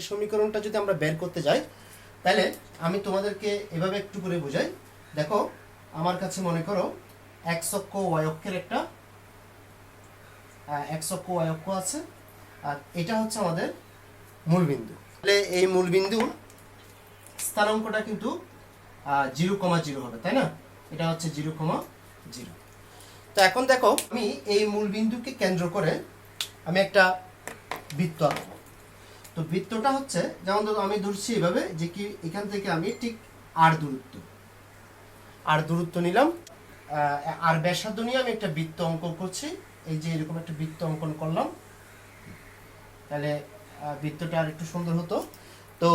বৃত্তের সমীকরণটা যদি আমরা বের করতে যাই, তাহলে আমি তোমাদেরকে এভাবে একটু করে বোঝাই। দেখো, আমার কাছে মনে করো এক্স অক্ষ ওয়াই অক্ষের একটা এক্স অক্ষ ওয়াই অক্ষ আছে, আর এটা হচ্ছে আমাদের মূলবিন্দু। তাহলে এই মূলবিন্দুর স্থানাঙ্কটা কিন্তু 0,0 হবে, তাই না? এটা হচ্ছে 0,0। তো এখন দেখো, আমি এই মূলবিন্দুকে কেন্দ্র করে আমি একটা বৃত্ত আঁকবো। তো বৃত্তটা হচ্ছে, যেমন ধরো আমি ধরছি এভাবে যে কি এখান থেকে আমি ঠিক আর দূরত্ব নিলাম, আর ব্যাসার্ধ নিয়ে আমি একটা বৃত্ত অঙ্কন করছি। এই যে এরকম একটা বৃত্ত অঙ্কন করলাম, তাহলে বৃত্তটা আর একটু সুন্দর হতো। তো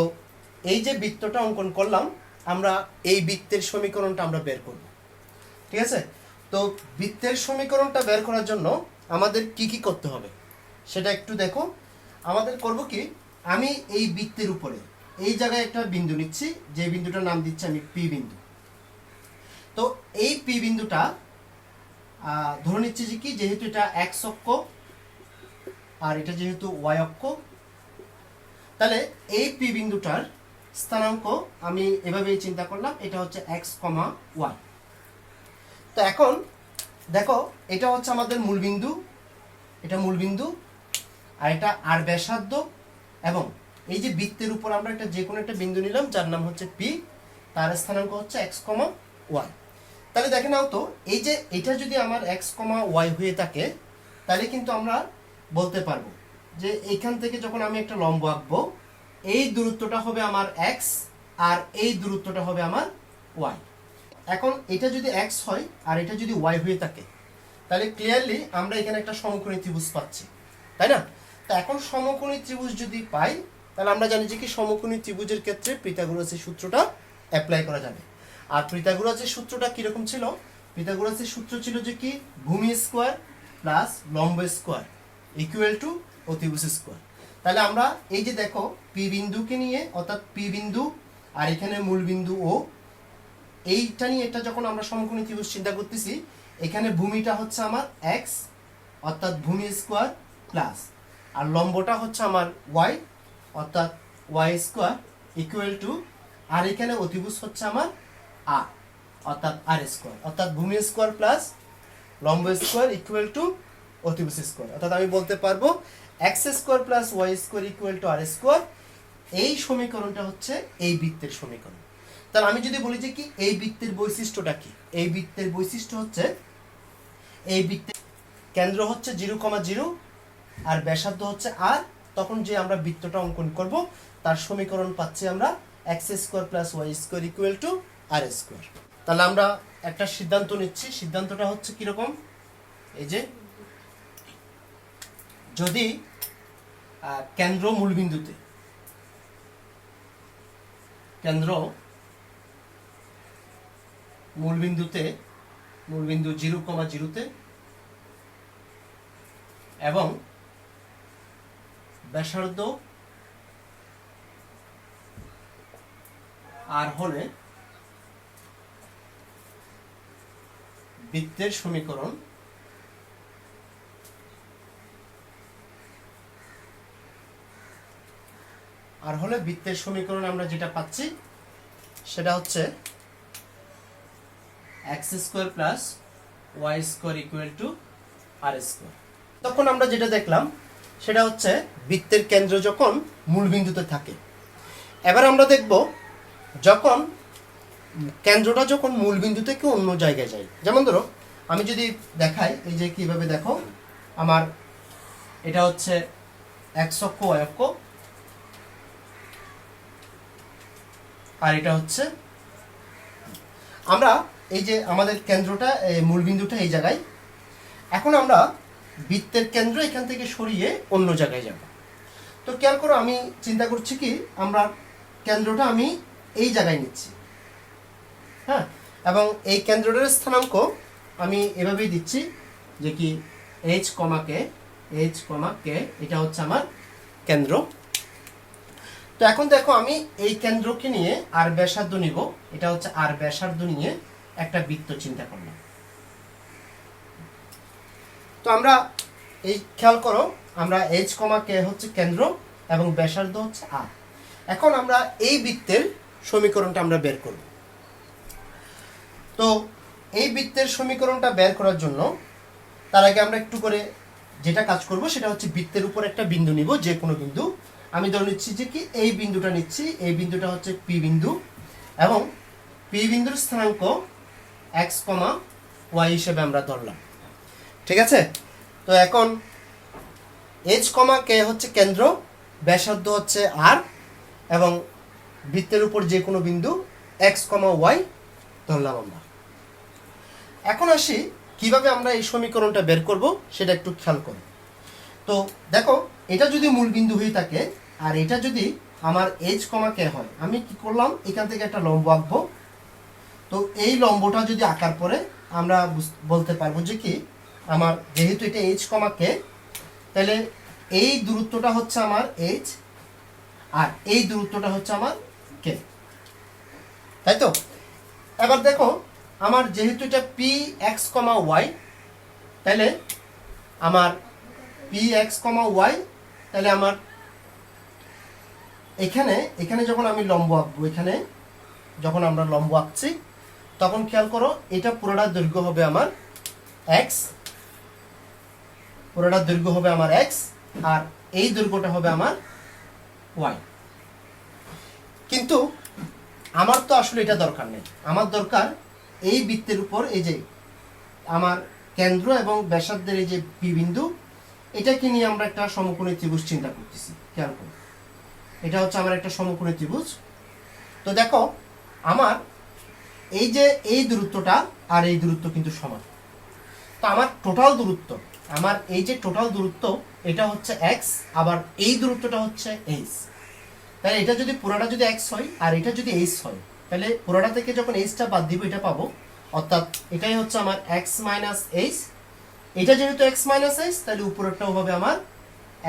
এই যে বৃত্তটা অঙ্কন করলাম, আমরা এই বৃত্তের সমীকরণটা আমরা বের করব, ঠিক আছে? তো বৃত্তের সমীকরণটা বের করার জন্য আমাদের কি কি করতে হবে সেটা একটু দেখো। আমাদের করব কি, আমি এই বৃত্তের উপরে এই জায়গায় একটা বিন্দু নিচ্ছি, যে বিন্দুটার নাম দিচ্ছি আমি পি বিন্দু। তো এই পি বিন্দুটা ধরে নিচ্ছি যে কি, যেহেতু এটা এক্স অক্ষ আর এটা যেহেতু ওয়াই অক্ষ, তাহলে এই পি বিন্দুটার স্থানাঙ্ক আমি এভাবেই চিন্তা করলাম, এটা হচ্ছে এক্স কমা ওয়াই। তো এখন দেখো, এটা হচ্ছে আমাদের মূলবিন্দু, এটা মূলবিন্দু, আর এটা আর ব্যাসার্ধ, এবং এই যে বৃত্তের উপর আমরা একটা যে কোনো একটা বিন্দু নিলাম যার নাম হচ্ছে পি, তার স্থানাঙ্ক হচ্ছে এক্স কমা ওয়াই। তাহলে দেখে নাও তো, এই যে এটা যদি আমার এক্স কমা ওয়াই হয়ে থাকে, তাহলে কিন্তু আমরা বলতে পারবো যে এইখান থেকে যখন আমি একটা লম্ব আঁকবো, এই দূরত্বটা হবে আমার এক্স আর এই দূরত্বটা হবে আমার ওয়াই। এখন এটা যদি এক্স হয় আর এটা যদি ওয়াই হয়ে থাকে, তাহলে ক্লিয়ারলি আমরা এখানে একটা সমকোণী ত্রিভুজ পাচ্ছি, তাই না? তো এখন সমকোণী ত্রিভুজ যদি পাই, তাহলে আমরা জানি যে কি সমকোণী ত্রিভুজের ক্ষেত্রে পিথাগোরাসের সূত্রটা অ্যাপ্লাই করা যাবে। আর পিথাগোরাসের সূত্রটা কিরকম ছিল? পিথাগোরাসের সূত্র ছিল যে কি, ভূমি স্কোয়ার প্লাস লম্ব স্কোয়ার ইকুয়াল টু অতিভুজ স্কোয়ার। তাহলে আমরা এই যে দেখো, পি বিন্দুকে নিয়ে, অর্থাৎ পি বিন্দু আর এখানে মূল বিন্দু ও, এইটা নিয়ে এটা যখন আমরা সমকোণী ত্রিভুজ চিন্তা করতেছি, এখানে ভূমিটা হচ্ছে আমার এক্স অর্থাৎ ভূমি স্কোয়ার প্লাস, আর লম্বটা হচ্ছে আমার ওয়াই অর্থাৎ ওয়াই স্কোয়ার ইকুয়াল টু, আর এখানে অতিভুজ হচ্ছে আমার আর অর্থাৎ আর স্কোয়ার, অর্থাৎ ভূমি স্কোয়ার প্লাস লম্ব স্কোয়ার ইকুয়াল টু অতিভুজ স্কোয়ার। অর্থাৎ আমি বলতে পারবো x square plus y square equal to r square. এই সমীকরণটা হচ্ছে এই বৃত্তের সমীকরণ। তাহলে আমি যদি বলি যে কি, এই বৃত্তের বৈশিষ্ট্যটা কি? এই বৃত্তের বৈশিষ্ট্য হচ্ছে, এই বৃত্তের কেন্দ্র হচ্ছে 0,0 আর ব্যাসার্ধ হচ্ছে আর, তখন যে আমরা বৃত্তটা অঙ্কন করব তার সমীকরণ পাচ্ছি আমরা x square plus y square equal to r square. তাহলে আমরা একটা সিদ্ধান্ত নিচ্ছি, সিদ্ধান্তটা হচ্ছে কিরকম, এই যে যদি কেন্দ্র মূলবিন্দুতে, মূলবিন্দু 0,0-তে এবং ব্যাসার্ধ আর হলে বৃত্তের সমীকরণ আমরা যেটা পাচ্ছি সেটা হচ্ছে x square plus y square equal to r square. তখন আমরা যেটা দেখলাম সেটা হচ্ছে বৃত্তের কেন্দ্র যখন মূলবিন্দুতে থাকে। এবার আমরা দেখব যখন কেন্দ্রটা যখন মূলবিন্দু থেকে অন্য জায়গায় যায়। যেমন ধরো আমি যদি দেখাই, এই যে কিভাবে দেখো, আমার এটা হচ্ছে এক্স অক্ষ ওয়াই অক্ষ, আর এটা হচ্ছে, আমরা এই যে আমাদের কেন্দ্রটা মূলবিন্দুটা এই জায়গায়, এখন আমরা বৃত্তের কেন্দ্র এখান থেকে সরিয়ে অন্য জায়গায় যাব। তো খেয়াল করো, আমি চিন্তা করছি কি, আমরা কেন্দ্রটা আমি এই জায়গায় নিচ্ছি, হ্যাঁ, এবং এই কেন্দ্রটার স্থানাঙ্ক আমি এভাবেই দিচ্ছি যে কি এইচ কমা কে, এটা হচ্ছে আমার কেন্দ্র। তো এখন দেখো, আমি এই কেন্দ্রকে নিয়ে আর ব্যাসার্ধ নিব, এটা হচ্ছে আর ব্যাসার্ধ নিয়ে একটা বৃত্ত চিন্তা করলাম। তো আমরা এই খেয়াল করো, আমরা এইচ কমা কে হচ্ছে কেন্দ্র এবং ব্যাসার্ধ হচ্ছে আর। এখন আমরা এই বৃত্তের সমীকরণটা আমরা বের করব। তো এই বৃত্তের সমীকরণটা বের করার জন্য তার আগে আমরা একটু করে যেটা কাজ করব সেটা হচ্ছে বৃত্তের উপর একটা বিন্দু নিব, যে কোনো বিন্দু। আমি ধরে নিচ্ছি যে কি এই বিন্দুটা নিচ্ছি, এই বিন্দুটা হচ্ছে পি বিন্দু, এবং পি বিন্দুর স্থানাঙ্ক এক্স কমা ওয়াই হিসেবে আমরা ধরলাম। ঠিক আছে? তো এখন এইচ কমা কে হচ্ছে কেন্দ্র, ব্যাসার্ধ হচ্ছে আর, এবং বৃত্তের উপর যে কোনো বিন্দু এক্স কমা ওয়াই ধরলাম আমরা। এখন আসি কিভাবে আমরা এই সমীকরণটা বের করব সেটা একটু খেয়াল করো। তো দেখো, এটা যদি মূল বিন্দু হয়ে থাকে আর এটা যদি আমার এইচ কমা কে হয়, আমি কি করলাম, এখান থেকে একটা লম্ব আঁকবো। তো এই লম্বটা যদি আঁকার পরে আমরা বলতে পারবো যে কি আমার যেহেতু এটা এইচ কমা কে, তাহলে এই দূরত্বটা হচ্ছে আমার এইচ আর এই দূরত্বটা হচ্ছে আমার কে, তাই তো? এবার দেখো, আমার যেহেতু এটা পি এক্স কমা ওয়াই, তাহলে আমার পি এক্স কমা ওয়াই, তাহলে আমার এখানে যখন আমি লম্ব আঁকবো, এখানে যখন আমরা লম্ব আঁকছি তখন খেয়াল করো, এটা পুরোটা দৈর্ঘ্য হবে আমার এক্স, পুরোটা দৈর্ঘ্য হবে আমার এক্স, আর এই দৈর্ঘ্যটা হবে আমার ওয়াই। কিন্তু আমার তো আসলে এটা দরকার নেই, আমার দরকার এই বৃত্তের উপর এই যে আমার কেন্দ্র এবং ব্যাসার্ধের এই যে পি বিন্দু, এটাকে নিয়ে আমরা একটা সমকোণী ত্রিভুজ চিন্তা করতেছি। খেয়াল করো, এটা হচ্ছে আমার একটা সমকোণী ত্রিভুজ। তো দেখো, আমার এই যে এই দূরত্বটা আর এই দূরত্ব কিন্তু সমান। তো আমার টোটাল দূরত্ব, আমার এই যে টোটাল দূরত্ব, এটা হচ্ছে এক্স, আবার এই দূরত্বটা হচ্ছে এইচ। তাহলে এটা যদি পুরোটা যদি এক্স হয় আর এটা যদি এইচ হয়, তাহলে পুরোটা থেকে যখন এইচটা বাদ দিব এটা পাবো, অর্থাৎ এটাই হচ্ছে আমার এক্স মাইনাস এইচ। এটা যেহেতু এক্স মাইনাস এইচ, তাহলে উপরেরটাও হবে আমার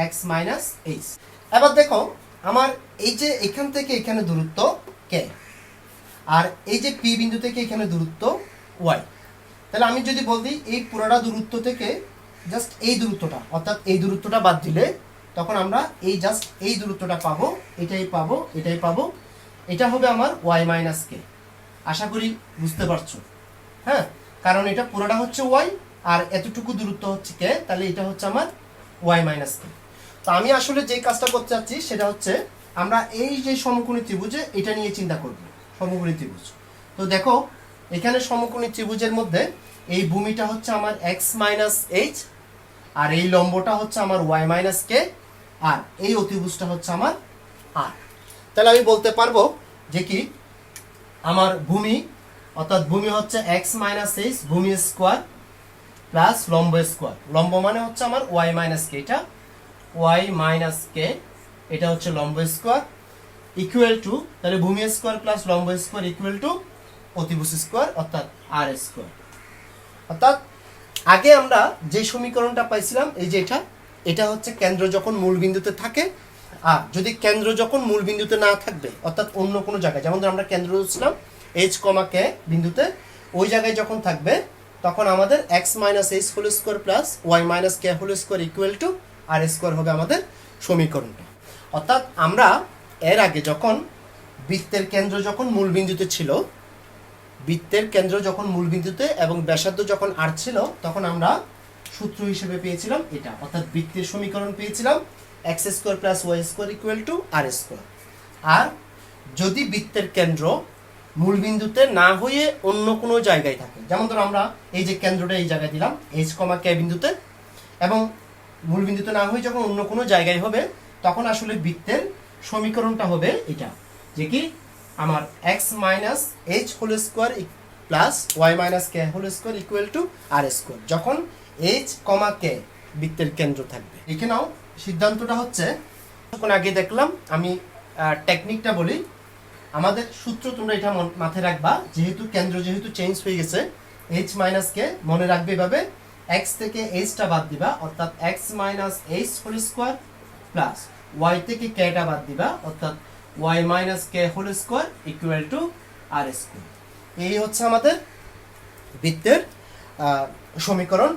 এক্স মাইনাস এইচ। এবার দেখো, আমার এই যে এখান থেকে এখানে দূরত্ব কে, আর এই যে পি বিন্দু থেকে এখানে দূরত্ব ওয়াই। তাহলে আমি যদি বলতে এই পুরোটা দূরত্ব থেকে জাস্ট এই দূরত্বটা, অর্থাৎ এই দূরত্বটা বাদ দিলে তখন আমরা এই জাস্ট এই দূরত্বটা পাবো, এটাই পাবো, এটাই পাবো। এটা হবে আমার ওয়াই মাইনাস কে। আশা করি বুঝতে পারছো, হ্যাঁ? কারণ এটা পুরোটা হচ্ছে ওয়াই আর এতটুকু দূরত্ব হচ্ছে কে, তাহলে এটা হচ্ছে আমার ওয়াই মাইনাস কে। তো আমি আসলে যে কাজটা করতে চাচ্ছি সেটা হচ্ছে আমরা এই যে সমকোণী ত্রিভুজে এটা নিয়ে চিন্তা করব, সমকোণী ত্রিভুজ। তো দেখো, এখানে সমকোণী ত্রিভুজের মধ্যে এই ভূমিটা হচ্ছে আমার এক্স মাইনাস এইচ, আর এই লম্বটা হচ্ছে আমার ওয়াই মাইনাস কে, আর এই অতিভুজটা হচ্ছে আমার আর। তাহলে আমি বলতে পারবো যে কি আমার ভূমি, অর্থাৎ ভূমি হচ্ছে এক্স মাইনাস এইচ ভূমি স্কোয়ার প্লাস লম্ব স্কোয়ার। লম্ব মানে হচ্ছে আমার ওয়াই মাইনাস কে, এটা ওয়াই মাইনাস কে, এটা হচ্ছে লম্ব স্কোয়ার, ইকুয়াল টু, তাহলে ভূমি স্কোয়ার প্লাস লম্ব স্কোয়ার ইকুয়াল টু অতিভুজ স্কোয়ার, অর্থাৎ আর স্কোয়ার। অর্থাৎ আগে আমরা যে সমীকরণটা পাইছিলাম এই যে এটা হচ্ছে কেন্দ্র যখন মূল বিন্দুতে থাকে, আর যদি কেন্দ্র যখন মূল বিন্দুতে না থাকবে, অর্থাৎ অন্য কোনো জায়গায়, যেমন আমরা কেন্দ্র ছিলাম এইচ কমা কে বিন্দুতে, ওই জায়গায় যখন থাকবে তখন আমাদের x minus h whole square plus y minus k whole square equal to r square হবে আমাদের সমীকরণটা। অর্থাৎ আমরা এর আগে যখন বৃত্তের কেন্দ্র যখন মূল বিন্দুতে ছিল, বৃত্তের কেন্দ্র যখন মূল বিন্দুতে এবং ব্যাসার্ধ যখন আর ছিল, তখন আমরা সূত্র হিসেবে পেয়েছিলাম এটা, অর্থাৎ বৃত্তের সমীকরণ পেয়েছিলাম x square plus y square equal to r square. আর যদি বৃত্তের কেন্দ্র মূল বিন্দুতে না হয়ে অন্য কোনো জায়গায় থাকে, যেমন ধরো আমরা এই যে কেন্দ্রটা এই জায়গায় দিলাম এইচ কমা কে বিন্দুতে, এবং মূল বিন্দুতে না হয়ে যখন অন্য কোনো জায়গায় হবে, তখন আসলে বৃত্তের সমীকরণটা হবে এটা, যে কি আমার x minus h whole square plus y minus k whole square equal to r square, যখন এইচ কমা কে বৃত্তের কেন্দ্র থাকবে। এখানেও সিদ্ধান্তটা হচ্ছে, যখন আগে দেখলাম আমি টেকনিকটা বলি, আমাদের সূত্র তোমরা এটা মাথায় রাখবা, যেহেতু কেন্দ্র যেহেতু চেঞ্জ হয়ে গেছে, এইচ মাইনাস কে মনে রাখবে এভাবে, এক্স থেকে এইচটা বাদ দিবা, অর্থাৎ x minus h whole square plus y থেকে কেটা বাদ দিবা, অর্থাৎ y minus k whole square equal to r square. এই হচ্ছে আমাদের বৃত্তের সমীকরণ।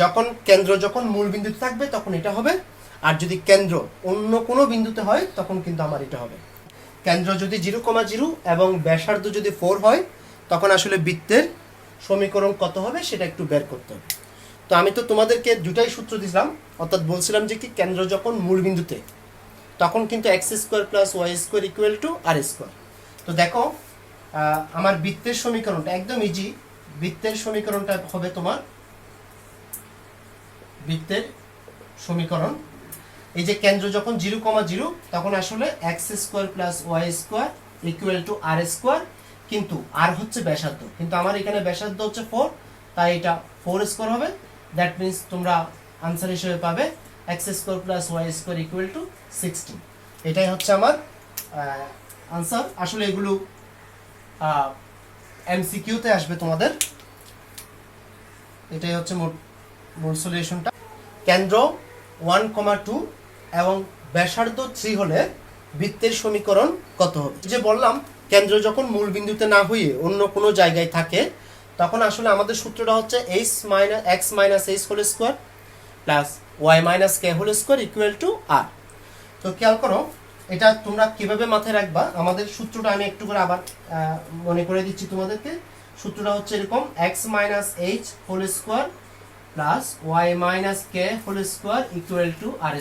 যখন কেন্দ্র যখন মূল বিন্দুতে থাকবে তখন এটা হবে, আর যদি কেন্দ্র অন্য কোনো বিন্দুতে হয় তখন কিন্তু আমার এটা হবে। কেন্দ্র যদি 0,0 এবং ব্যাসার্ধ যদি 4 হয় তখন আসলে বৃত্তের সমীকরণ কত হবে সেটা একটু বের করতে হবে। তো আমি তো তোমাদেরকে দুটাই সূত্র দিলাম, অর্থাৎ বলছিলাম যে কি কেন্দ্র যখন মূল বিন্দুতে তখন কিন্তু x² + y² = r²। তো দেখো আমার বৃত্তের সমীকরণটা একদম ইজি। বৃত্তের সমীকরণটা হবে তোমার বৃত্তের সমীকরণ, এই যে কেন্দ্র যখন 0,0 তখন আসলে x² + y² = r², কিন্তু r হচ্ছে ব্যাসার্ধ, কিন্তু আমার এখানে ব্যাসার্ধ হচ্ছে 4, তাই এটা 4² হবে। দ্যাট মিন্স তোমরা আনসার হিসেবে পাবে x² + y² = 16। এটাই হচ্ছে আমার আনসার। আসলে এগুলো এমসিকিউতে আসবে তোমাদের। এটাই হচ্ছে মূল সলিউশনটা। কেন্দ্র 1,2 এবং ব্যাসার্ধ 3 হলে বৃত্তের সমীকরণ কত হবে? যে বললাম কেন্দ্র যখন মূল বিন্দুতে না হয়ে অন্য কোনো জায়গায় থাকে তখন আসলে আমাদের সূত্রটা হচ্ছে x - h² + y - k² = r। তো খেয়াল করো এটা তোমরা কিভাবে মাথায় রাখবা। আমাদের সূত্রটা আমি একটু করে আবার মনে করে দিচ্ছি তোমাদেরকে। সূত্রটা হচ্ছে এরকম x - h² + y - k² = r²।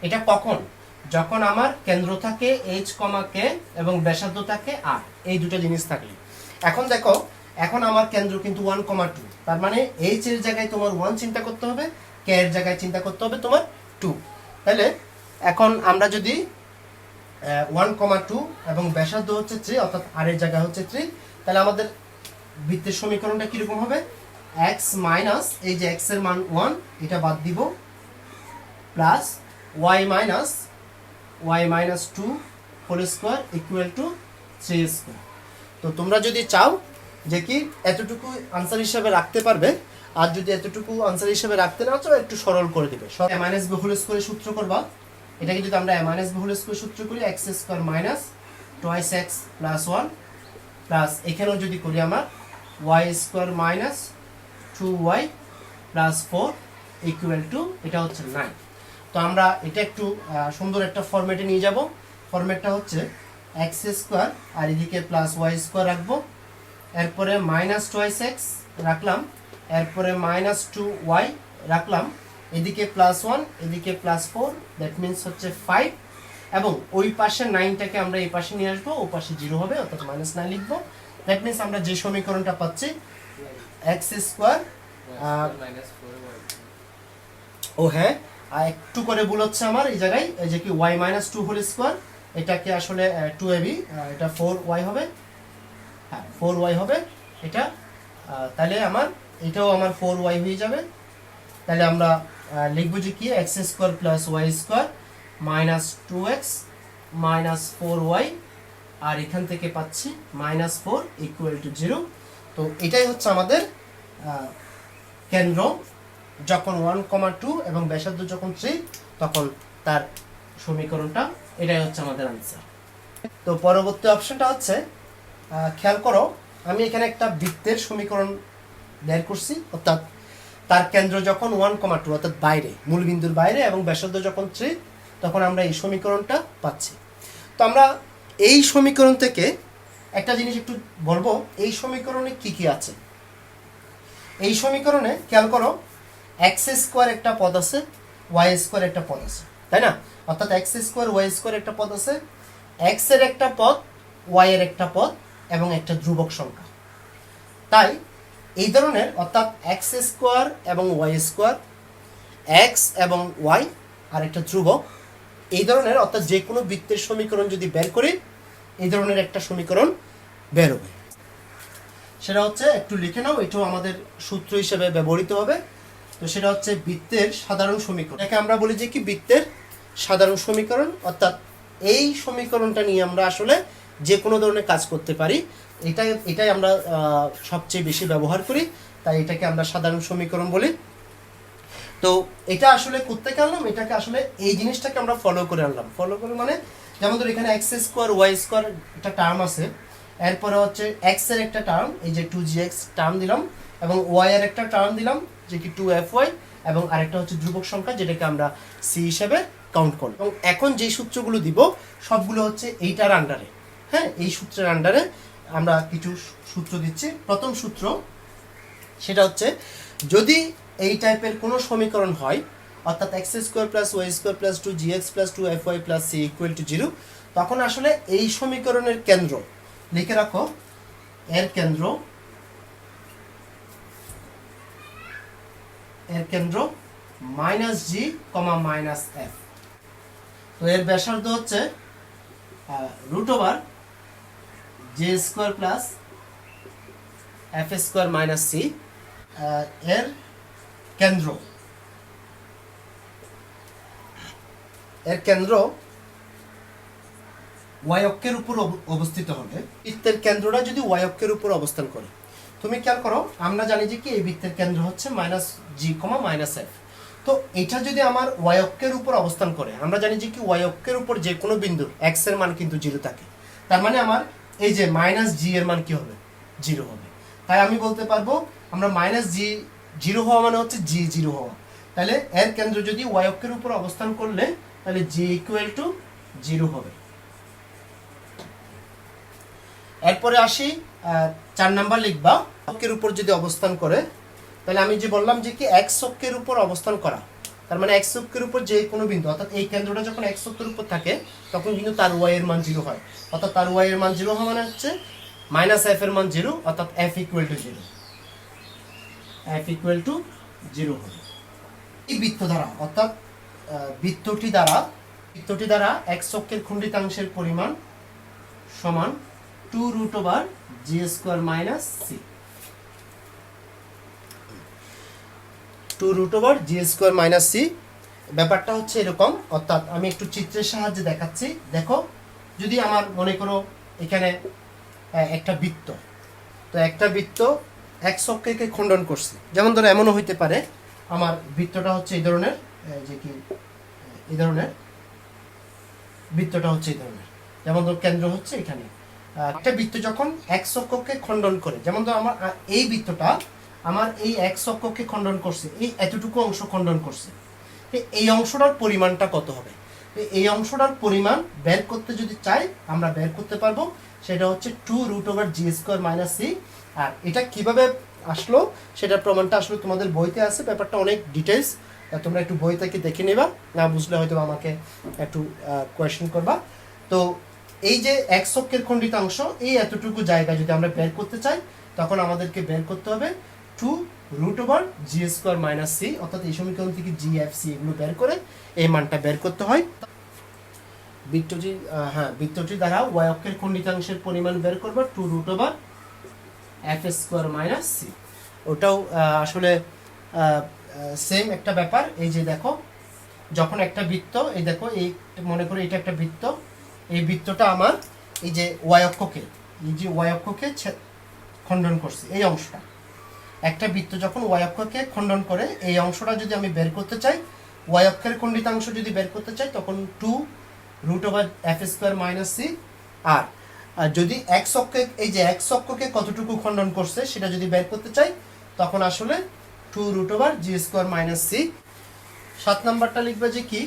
এটা কখন? যখন আমার কেন্দ্র থাকে h, k এবং ব্যাসার্ধ থাকে r, এই দুটো জিনিস থাকলে। এখন দেখো এখন আমার কেন্দ্র কিন্তু 1,2, তার মানে h এর জায়গায় তোমার 1 চিন্তা করতে হবে, k এর জায়গায় চিন্তা করতে হবে তোমার 2। তাহলে এখন আমরা যদি 1,2 এবং ব্যাসার্ধ হচ্ছে 3, অর্থাৎ r এর জায়গা হচ্ছে 3, তাহলে আমাদের বৃত্তের সমীকরণটা কিরকম হবে? x মাইনাস এই যে x এর মান 1 এটা বাদ দিব, প্লাস y - 2² = 3²। তো তোমরা যদি চাও যে কি এতটুকু আনসার হিসেবে রাখতে পারবে, আর যদি এতটুকু আনসার হিসেবে রাখতে না চাও একটু সরল করে দিবে। a - b² সূত্র করবা। এটাকে যদি আমরা a - b² সূত্র করি x² - 2x + 1 প্লাস এখানেও যদি করি আমার y² - 2y + 4 = এটা হচ্ছে 9। তো আমরা এটা একটু সুন্দর একটা ফরম্যাটে নিয়ে যাব। ফরম্যাটটা হচ্ছে x² আর এদিকে +y² রাখবো, এরপরে -2x রাখলাম, এরপরে -2y রাখলাম, এদিকে +1 এদিকে +4, দ্যাট মিন্স হচ্ছে 5, এবং ওই পাশে 9টাকে আমরা এই পাশে নিয়ে আসবো, ও পাশে 0 হবে, অর্থাৎ -9 লিখবো। দ্যাট মিন্স আমরা যে সমীকরণটা পাচ্ছি x², ও হ্যাঁ আর একটু করে ভুল হচ্ছে আমার এই জায়গায়, এই যে কি y - 2² এটাকে আসলে 2ab, এটা 4y হবে, হ্যাঁ 4y হবে এটা। তাহলে আমার এটাও আমার 4y হয়ে যাবে। তাহলে আমরা লিখবো যে কি x² + y² - 2x - 4y, আর এখান থেকে পাচ্ছি -4 = 0। তো এটাই হচ্ছে আমাদের কেন্দ্র যখন 1,2 এবং ব্যাসার্ধ যখন 3 তখন তার সমীকরণটা, এটাই হচ্ছে আমাদের আনসার। তো পরবর্তী অপশনটা হচ্ছে খেয়াল করো আমি এখানে একটা বৃত্তের সমীকরণ বের করছি, অর্থাৎ তার কেন্দ্র যখন 1,2 অর্থাৎ বাইরে মূলবিন্দুর বাইরে এবং ব্যাসার্ধ যখন 3 তখন আমরা এই সমীকরণটা পাচ্ছি। তো আমরা এই সমীকরণ থেকে একটা জিনিস একটু বলবো, এই সমীকরণে কি কি আছে। এই সমীকরণে খেয়াল করো x² একটা পদ আছে, y² একটা পদ আছে, তাই না? অর্থাৎ x² y² একটা পদ আছে, x এর একটা পদ, y এর একটা পদ এবং একটা ধ্রুবক সংখ্যা। তাই এই ধরনের অর্থাৎ x² এবং y², x এবং y আর একটা ধ্রুবক, এই ধরনের অর্থাৎ যে কোনো বৃত্তের সমীকরণ যদি বের করি এই ধরনের একটা সমীকরণ বের হবে। সেটা হচ্ছে একটু লিখে নাও, এটাও আমাদের সূত্র হিসেবে ব্যবহৃত হবে। তো সেটা হচ্ছে বৃত্তের সাধারণ সমীকরণ। এটাকে আমরা বলি যে কি বৃত্তের সাধারণ সমীকরণ, অর্থাৎ এই সমীকরণটা নিয়ে আমরা আসলে যে কোনো ধরনের কাজ করতে পারি। এটাই আমরা সবচেয়ে বেশি ব্যবহার করি, তাই এটাকে আমরা সাধারণ সমীকরণ বলি। তো এটা আসলে করতে গেলাম, এটাকে আসলে এই জিনিসটাকে আমরা ফলো করে আনলাম। ফলো করে মানে যেমন ধর এখানে x² y² একটা টার্ম আছে, এরপরে হচ্ছে x এর একটা টার্ম এই যে 2gx টার্ম দিলাম, এবং y এর একটা টার্ম দিলাম যে কি 2fy, এবং আরেকটা হচ্ছে ধ্রুবক সংখ্যা, যেটাকে আমরা সি হিসেবে কাউন্ট করব। এবং এখন যে সূত্রগুলো দিব সবগুলো হচ্ছে এইটার আন্ডারে। হ্যাঁ, এই সূত্রের আন্ডারে আমরা কিছু সূত্র দিচ্ছি। প্রথম সূত্র সেটা হচ্ছে, যদি এই টাইপের কোনো সমীকরণ হয়, অর্থাৎ x square plus y square plus 2gx plus 2fy plus c equal to 0, তখন আসলে এই সমীকরণের কেন্দ্র লিখে রাখো, এর কেন্দ্র minus g comma minus f. তো এর ব্যাসার্ধ হচ্ছে root over g square plus f square minus c. এর কেন্দ্র ওয়াই অক্ষের উপর অবস্থিত হবে। বৃত্তের কেন্দ্রটা যদি ওয়াই অক্ষের উপর অবস্থান করে, তুমি খেয়াল করো, আমরা জানি যে কি এই বৃত্তের কেন্দ্র হচ্ছে minus g comma minus f. তো এটা যদি আমার ওয়াই অক্ষের উপর অবস্থান করে, আমরা জানি যে কি ওয়াই অক্ষের উপর যে কোনো বিন্দু এক্স এর মান কিন্তু 0 থাকে। তার মানে আমার এই যে মাইনাস জি এর মান কি হবে? 0 হবে। তাই আমি বলতে পারবো, আমরা মাইনাস জি 0 হওয়া মানে হচ্ছে জি 0 হওয়া। তাহলে এর কেন্দ্র যদি ওয়াই অক্ষের উপর অবস্থান করলে, তাহলে জি ইকুয়াল টু 0 হবে। এরপরে আসি 4 নাম্বার লিখবা, অক্ষের উপর যদি অবস্থান করে, তাহলে আমি যে বললাম যে কি এক্স অক্ষের উপর অবস্থান করা, তার মানে এক্স অক্ষের উপর যে কোনো বিন্দু, অর্থাৎ এই কেন্দ্রটা যখন এক্স অক্ষের উপর থাকে তখন কিন্তু তার ওয়াই এর মান 0 হয়। অর্থাৎ তার ওয়াই এর মান 0 হওয়া মানে হচ্ছে মাইনাস এফ এর মান 0, অর্থাৎ এফ ইকুয়াল টু 0 হবে। এই বৃত্ত দ্বারা, অর্থাৎ বৃত্তটি দ্বারা এক্স অক্ষের খণ্ডিতাংশের পরিমাণ সমান 2 root over g square minus c. 2 root over g square minus c. ব্যাপারটা হচ্ছে এরকম, অর্থাৎ আমি একটু চিত্রের সাহায্যে দেখাচ্ছি। দেখো, যদি আমার মনে করো এখানে একটা বৃত্ত, তো একটা বৃত্ত এক্স অক্ষকে খণ্ডন করছে, যেমন ধরো এমনও হইতে পারে আমার বৃত্তটা হচ্ছে এই ধরনের, যে কি এই ধরনের বৃত্তটা হচ্ছে এই ধরনের, যেমন ধরো কেন্দ্র হচ্ছে এখানে। একটা বৃত্ত যখন এক্স অক্ষকে খণ্ডন করে, যেমন ধরো আমার এই বৃত্তটা আমার এই এক্স অক্ষকে খণ্ডন করছে, এই এতটুকু অংশ খণ্ডন করছে, এই অংশটার পরিমাণটা কত হবে? এই অংশটার পরিমাণ বের করতে যদি চাই, আমরা বের করতে পারবো, সেটা হচ্ছে 2 root over g square minus c. আর এটা কিভাবে আসলো সেটার প্রমাণটা আসলে তোমাদের বইতে আছে, ব্যাপারটা অনেক ডিটেলস, তোমরা একটু বই থেকে দেখে নেবা, না বুঝলে হয়তো আমাকে একটু কোয়েশ্চেন করবা। তো এই যে এক্স অক্ষের খণ্ডিতাংশ, এই এতটুকু জায়গা যদি আমরা বের করতে চাই, তখন আমাদেরকে বের করতে হবে 2 root over g square minus C, অর্থাৎ এই সমীকরণ থেকে জি এফ সি এগুলো বের করে এই মানটা বের করতে হয়। বৃত্তটি দ্বারা ওয়াই অক্ষের খণ্ডিতাংশের পরিমাণ বের করবো 2 root over f square minus c. ওটাও আসলে সেম একটা ব্যাপার। এই যে দেখো, যখন একটা বৃত্ত, এই দেখো, এই মনে করো এটা একটা বৃত্ত, এই বৃত্তটা আমার এই যে ওয়াই অক্ষকে খণ্ডন করছে, এই অংশটা, একটা বৃত্ত যখন ওয়াই অক্ষকে খণ্ডন করে, এই অংশটা যদি আমি বের করতে চাই, ওয়াই অক্ষের খণ্ডিতাংশ যদি বের করতে চাই, তখন 2 root over f square minus c. আর যদি এক্স অক্ষে, এই যে এক্স অক্ষকে কতটুকু খণ্ডন করছে সেটা যদি বের করতে চাই, তখন আসলে 2 root over g square minus C. 7 নাম্বারটা লিখবে যে কি,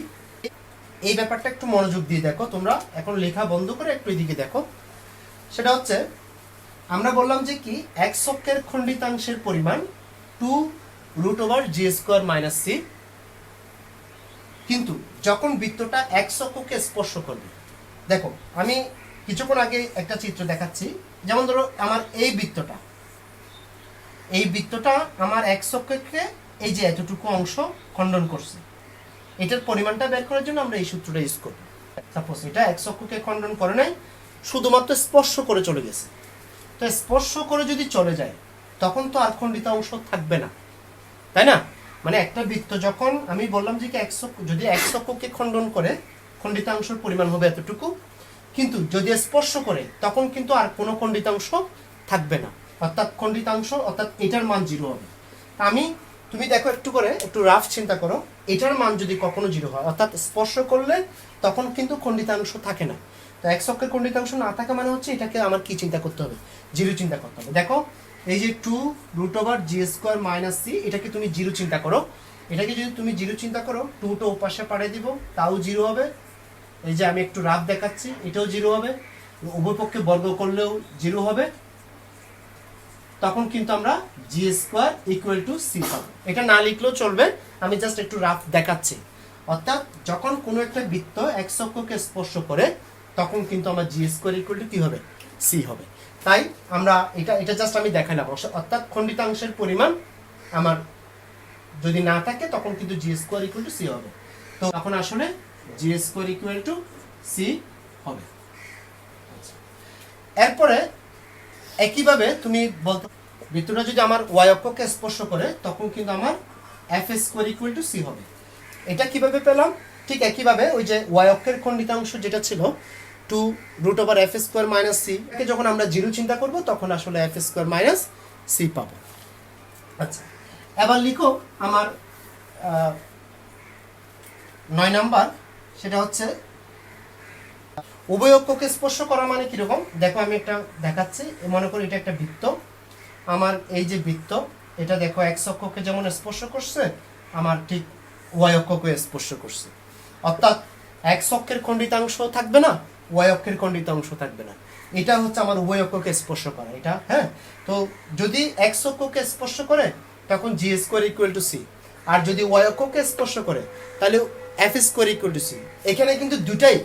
এই ব্যাপারটা একটু মনোযোগ দিয়ে দেখো, তোমরা এখন লেখা বন্ধ করে একটু এদিকে দেখো। সেটা হচ্ছে, আমরা বললাম যে কি এক্স অক্ষের খণ্ডিতাংশের পরিমাণ 2 root over g square minus C, কিন্তু যখন বৃত্তটা এক্স অক্ষকে স্পর্শ করবে, দেখো আমি কিছুক্ষণ আগে একটা চিত্র দেখাচ্ছি, যেমন ধরো আমার এই বৃত্তটা আমার এক্স অক্ষকে এই যে এতটুকু অংশ খণ্ডন করছে, এটার পরিমাণটা বের করার জন্য আমরা এই সূত্রটা ইউজ করব। সাপোজ এটা এক্স অক্ষকে খণ্ডন করে নাই, শুধুমাত্র স্পর্শ করে চলে গেছে। তো স্পর্শ করে যদি চলে যায়, তখন তো আর খণ্ডিত অংশ থাকবে না, তাই না? মানে একটা বৃত্ত যখন আমি বললাম যে যদি এক্স অক্ষকে খণ্ডন করে, খণ্ডিতাংশের পরিমাণ হবে এতটুকু, কিন্তু যদি স্পর্শ করে তখন কিন্তু আর কোনো খণ্ডিতাংশ থাকবে না, অর্থাৎ খণ্ডিতাংশ, অর্থাৎ এটার মান 0 হবে। তুমি দেখো একটু রাফ চিন্তা করো, এটার মান যদি কখনো 0 হয়, অর্থাৎ স্পর্শ করলে তখন কিন্তু খণ্ডিতাংশ থাকে না। তো এক্স অক্ষের খণ্ডিতাংশ না থাকা মানে হচ্ছে এটাকে আমার কি চিন্তা করতে হবে? 0 চিন্তা করতে হবে। দেখো এই যে 2 root over g square minus C, এটাকে তুমি 0 চিন্তা করো, এটাকে যদি তুমি জিরো চিন্তা করো, 2 টা ওপাশে পাঠিয়ে দিব, তাও জিরো হবে। এই যে আমি একটু রাফ দেখাচ্ছি, এটাও জিরো হবে। উভয় পক্ষে বর্গ করলেও জিরো হবে। তখন কিন্তু আমরা জি স্কোয়ার ইকুয়াল টু সি পাবো। এটা না লিখলেও চলবে, আমি জাস্ট একটু রাফ দেখাচ্ছি। অর্থাৎ যখন কোনো একটা বৃত্ত এক্স অক্ষকে স্পর্শ করে তখন কিন্তু আমার জি স্কোয়ার ইকুয়াল টু কি হবে, সি হবে। তাই আমরা এটা জাস্ট আমি দেখালাম। অর্থাৎ খণ্ডিতাংশের পরিমাণ আমার যদি না থাকে তখন কিন্তু জি স্কোয়ার ইকুয়াল টু সি হবে। তো তখন আসলে জি স্কোয়ার ইকুয়াল টু সি হবে। এরপরে একইভাবে তুমি বলতে, বৃত্তটা যদি আমার ওয়াই অক্ষকে স্পর্শ করে তখন কিন্তু আমার f square equal to c হবে। এটা কিভাবে পেলাম? ঠিক একইভাবে ওই যে ওয়াই অক্ষের খণ্ডিতাংশ যেটা ছিল 2 root over f square minus c, একে যখন আমরা জিরো চিন্তা করব তখন আসলে এফ স্কোয়ার মাইনাস সি পাবো। আচ্ছা, এবার লিখো আমার 9 নাম্বার, সেটা হচ্ছে উভয় অক্ষকে স্পর্শ করা মানে কিরকম। দেখো আমি একটা দেখাচ্ছি, মনে করি এটা একটা বৃত্ত। আমার এই যে বৃত্ত, এটা দেখো এক্স অক্ষকে যেমন স্পর্শ করছে, আমার ঠিক ওয়াই অক্ষকে স্পর্শ করছে। অর্থাৎ এক্স অক্ষের খণ্ডিতাংশ থাকবে না, ওয়াই অক্ষের খণ্ডিতাংশ থাকবে না। এটা হচ্ছে আমার উভয় অক্ষকে স্পর্শ করা এটা। হ্যাঁ, তো যদি এক্স অক্ষকে স্পর্শ করে তখন g square equal to c, আর যদি ওয়াই অক্ষকে স্পর্শ করে তাহলে f square equal to c. এখানে কিন্তু দুটাই,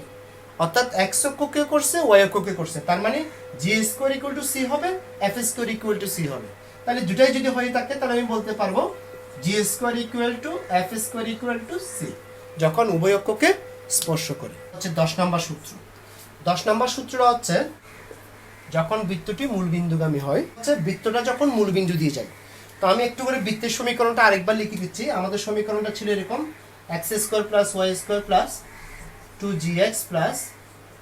অর্থাৎ এক্স অক্ষকে করছে, ওয়াই অক্ষকে করছে, তার মানে g square equal to c হবে, f square equal to c হবে। তাহলে দুটাই যদি হয়ে থাকে তাহলে আমি বলতে পারবো g square equal to f square equal to c, যখন উভয় অক্ষকে স্পর্শ করে। হচ্ছে 10 নম্বর সূত্র। 10 নম্বর সূত্রটা হচ্ছে যখন বৃত্তটি মূলবিন্দুগামী হয়, হচ্ছে বৃত্তটা যখন মূলবিন্দু দিয়ে যায়। তো আমি একটু করে বৃত্তের সমীকরণটা আরেকবার লিখে দিচ্ছি। আমাদের সমীকরণটা ছিল এরকম, x square plus y square plus 2gx plus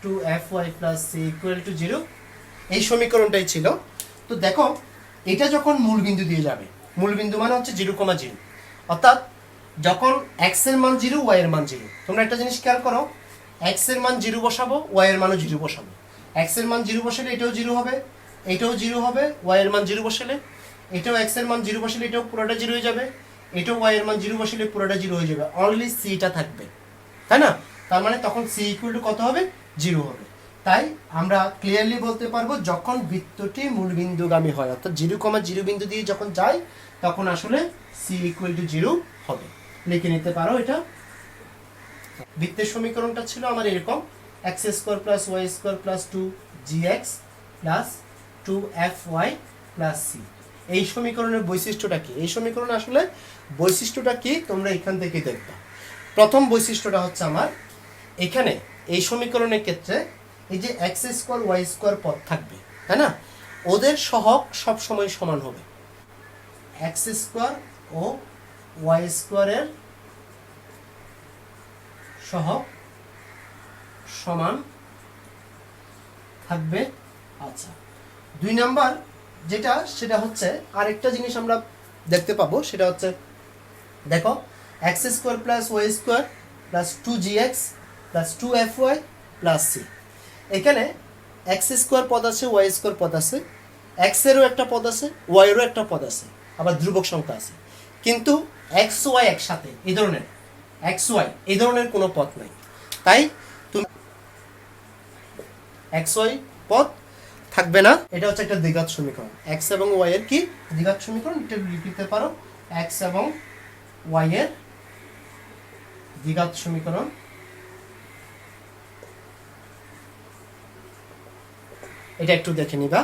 2fy plus c equal to 0, এই সমীকরণটাই ছিল। তো দেখো এটা যখন মূলবিন্দু দিয়ে যাবে, মূলবিন্দু মানে হচ্ছে 0,0, অর্থাৎ যখন x এর মান 0, y এর মান 0। তোমরা একটা জিনিস খেয়াল করো, x এর মান 0 বসাবো, y এর মানও 0 বসাবো। x এর মান 0 বসালে এটাও 0 হবে, এটাও 0 হবে। y এর মান 0 বসালে এটাও, x এর মান 0 বসালে এটাও পুরোটা 0 হয়ে যাবে, এটাও y এর মান 0 বসালে পুরোটা 0 হয়ে যাবে। অনলি c টা থাকবে, তাই না? তার মানে তখন c ইকুয়াল টু কত হবে, 0 হবে। তাই আমরা ক্লিয়ারলি বলতে পারবো যখন বৃত্তটি মূলবিন্দুগামী হয়, অর্থাৎ 0,0 বিন্দু দিয়ে যখন যায় তখন আসলে c ইকুয়াল টু 0 হবে। লিখে নিতে পারো এটা। বৃত্তের সমীকরণটা ছিল আমার এরকম, x square plus y square plus 2gx plus 2fy plus c। এই সমীকরণের বৈশিষ্ট্যটা কি? এই সমীকরণ আসলে বৈশিষ্ট্যটা কি তোমরা এখান থেকে দেখবা। প্রথম বৈশিষ্ট্যটা হচ্ছে আমার এখানে এই সমীকরণের ক্ষেত্রে এই যে এক্স স্কোয়ার ওয়াই স্কোয়ার পদ থাকবে, তাই না? ওদের সহগ সব সময় সমান হবে। এক্স স্কোয়ার ও ওয়াই স্কোয়ারের সহগ সমান থাকবে। আচ্ছা, 2 নাম্বার যেটা, সেটা হচ্ছে আরেকটা জিনিস আমরা দেখতে পাবো, সেটা হচ্ছে দেখো x square plus y square plus 2gx plus 2fy plus c। এখানে এক্স স্কোয়ার পদ আছে, ওয়াই স্কোয়ার পদ আছে, এক্স এরও একটা পদ আছে, ওয়াই এরও একটা পদ আছে, আবার ধ্রুবক সংখ্যা আছে। কিন্তু এক্স ওয়াই একসাথে এই ধরনের, এক্স ওয়াই এই ধরনের কোনো পদ নাই। তাই তুমি এক্স ওয়াই পদ থাকবে না। এটা হচ্ছে একটা দ্বিঘাত সমীকরণ। এক্স এবং ওয়াই এর কি দ্বিঘাত সমীকরণ, এটা লিখতে পারো এক্স এবং ওয়াই এর দ্বিঘাত সমীকরণ। এটা একটু দেখে নিবা।